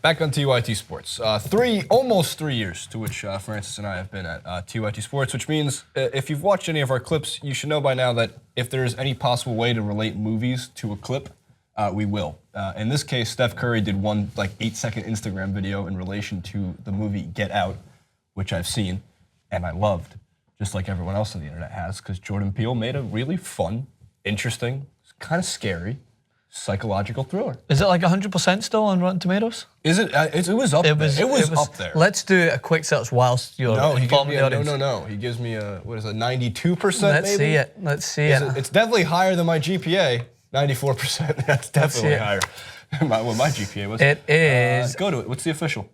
Back on TYT Sports. Almost 3 years to which Francis and I have been at TYT Sports, which means if you've watched any of our clips, you should know by now that if there is any possible way to relate movies to a clip, we will. In this case, Steph Curry did one 8-second Instagram video in relation to the movie Get Out, which I've seen and I loved, just like everyone else on the internet has, because Jordan Peele made a really fun, interesting, kind of scary, psychological thriller. Is it like 100% still on Rotten Tomatoes? Is it? It was up there. It was up there. Let's do a quick search whilst you're informing the audience. No. He gives me a, 92%? Let's see it. Let's see it. It's definitely higher than my GPA. 94%. That's definitely higher than what my GPA was. It is. Go to it. What's the official?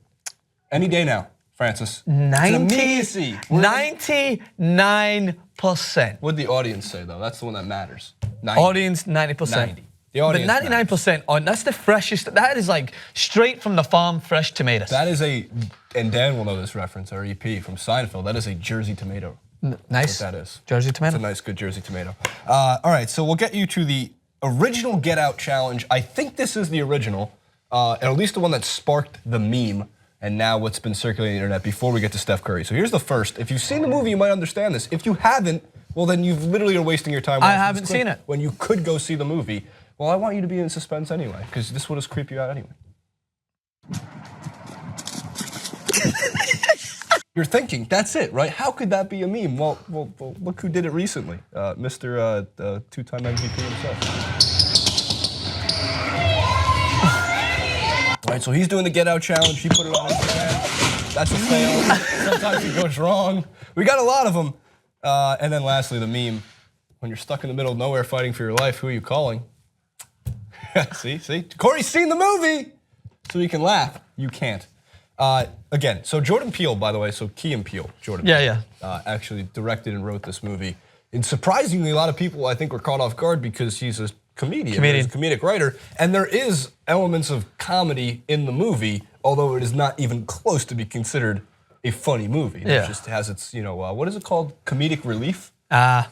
Any day now, Francis. 99%. What'd the audience say though? That's the one that matters. 90. Audience 90%. 90. The audience, but 99% on, that's the freshest, that is like straight from the farm, fresh tomatoes. That is and Dan will know this reference, our EP from Seinfeld, that is a Jersey tomato. Nice. That's what that is. Jersey tomato. It's a nice, good Jersey tomato. All right, so we'll get you to the original Get Out challenge. I think this is the original, and at least the one that sparked the meme, and now what's been circulating the internet before we get to Steph Curry. So here's the first. If you've seen the movie, you might understand this. If you haven't, well then you literally are wasting your time watching I haven't seen it. When you could go see the movie. Well, I want you to be in suspense anyway, because this would just creep you out anyway. You're thinking, that's it, right? How could that be a meme? Well, look who did it recently. Mr. Two-time MVP himself. All right, so he's doing the Get Out challenge. He put it on Instagram. That's a fail. Sometimes it goes wrong. We got a lot of them. And then lastly, the meme. When you're stuck in the middle of nowhere fighting for your life, who are you calling? see? Corey's seen the movie, so he can laugh. You can't. Again, so Jordan Peele, by the way, so Key and Peele, Jordan Peele, actually directed and wrote this movie. And surprisingly, a lot of people, I think, were caught off guard because he's a comedian. He's a comedic writer, and there is elements of comedy in the movie, although it is not even close to be considered a funny movie. It just has its, what is it called? Comedic relief? Yeah.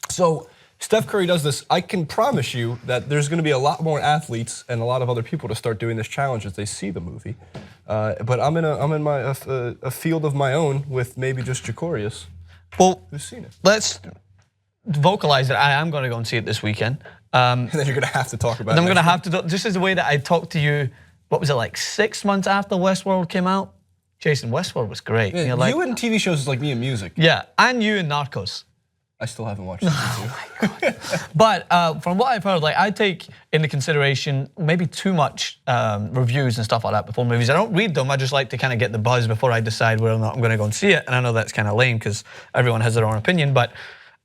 So Steph Curry does this. I can promise you that there's going to be a lot more athletes and a lot of other people to start doing this challenge as they see the movie. But I'm in a field of my own with maybe just Jacorius. Well, who's seen it? Let's vocalize it. I am going to go and see it this weekend. And then you're going to have to talk about it. I'm going to have to. Just as the way that I talked to you, what was it, like 6 months after Westworld came out? Jason, Westworld was great. Yeah, you in TV shows is like me in music. Yeah, and you in Narcos. I still haven't watched it. Oh my God. But from what I've heard, I take into consideration maybe too much reviews and stuff like that before movies. I don't read them, I just like to kind of get the buzz before I decide whether or not I'm going to go and see it. And I know that's kind of lame because everyone has their own opinion, but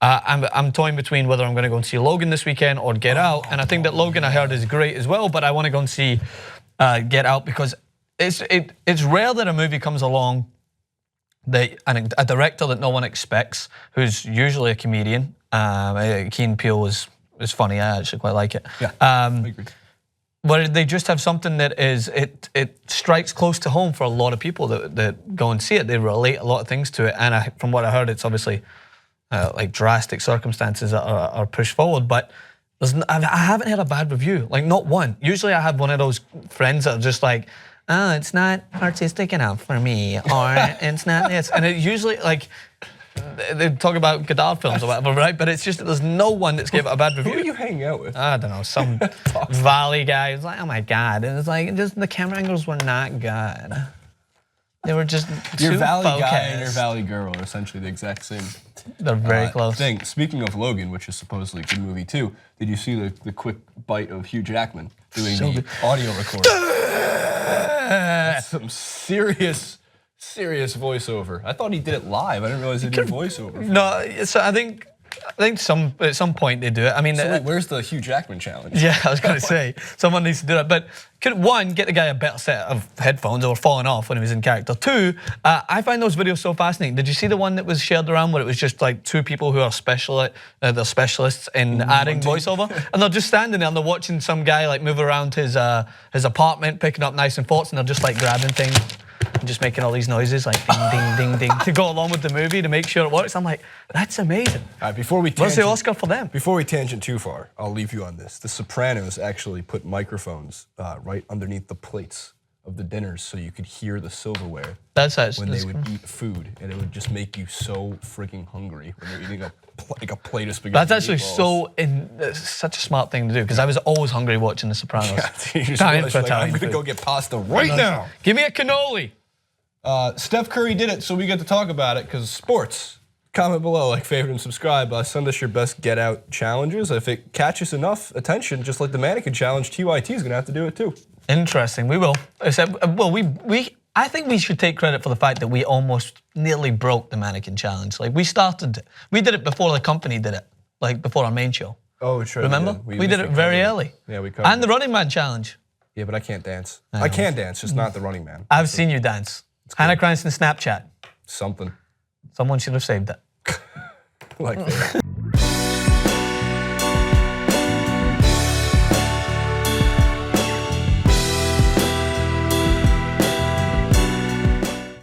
I'm toying between whether I'm going to go and see Logan this weekend or Get Out. And I think that Logan I heard is great as well, but I want to go and see Get Out because it's rare that a movie comes along a director that no one expects, who's usually a comedian. Key and Peele is funny. I actually quite like it. Yeah, I agree. But they just have something that is it strikes close to home for a lot of people that go and see it. They relate a lot of things to it, and from what I heard, it's obviously like drastic circumstances that are pushed forward. But I haven't had a bad review, like not one. Usually, I have one of those friends that are just like, oh, it's not artistic enough for me, or it's not this. And it usually, they talk about Godard films or whatever, right? But it's just that there's no one that's gave it a bad review. Who are you hanging out with? I don't know, some Valley guy who's like, oh my God. And it's like, just the camera angles were not good. They were just too Your Valley focused. guy and your Valley girl are essentially the exact same They're very close. thing. Speaking of Logan, which is supposedly a good movie too, did you see the quick bite of Hugh Jackman doing the audio recording? That's some serious voiceover. I thought he did it live. I didn't realize he did voiceover. No, so I think at some point they do it. I mean, so where's the Hugh Jackman challenge? Yeah, I was going to say someone needs to do that. But could one get the guy a better set of headphones that were falling off when he was in character? Two, I find those videos so fascinating. Did you see the one that was shared around where it was just like two people who are they're specialists in adding voiceover, and they're just standing there and they're watching some guy like move around his apartment, picking up nice and thoughts, and they're just like grabbing things. And just making all these noises like ding, ding, ding, ding to go along with the movie to make sure it works. I'm like, that's amazing. All right, before we what's the Oscar for them? Before we tangent too far, I'll leave you on this. The Sopranos actually put microphones right underneath the plates of the dinners so you could hear the silverware That's actually when they would eat food, and it would just make you so freaking hungry when you're eating a plate of spaghetti. That's actually meatballs. it's such a smart thing to do because I was always hungry watching The Sopranos. Yeah, you just Time realize for you're like, I'm Italian gonna food. go get pasta right now. Give me a cannoli. Steph Curry did it, so we get to talk about it because sports. Comment below, like, favorite, and subscribe. Send us your best get out challenges. If it catches enough attention, just like the mannequin challenge, TYT is gonna have to do it too. Interesting. We will. Except, well, I think we should take credit for the fact that we almost nearly broke the mannequin challenge. Like we did it before the company did it, like before our main show. Oh, sure. Remember? We did it very early. Yeah, we covered And the Running Man challenge. Yeah, but I can't dance. I can dance, just not the Running Man. I've seen you dance. Hannah Cranston Snapchat. Something Someone should have saved it. like that.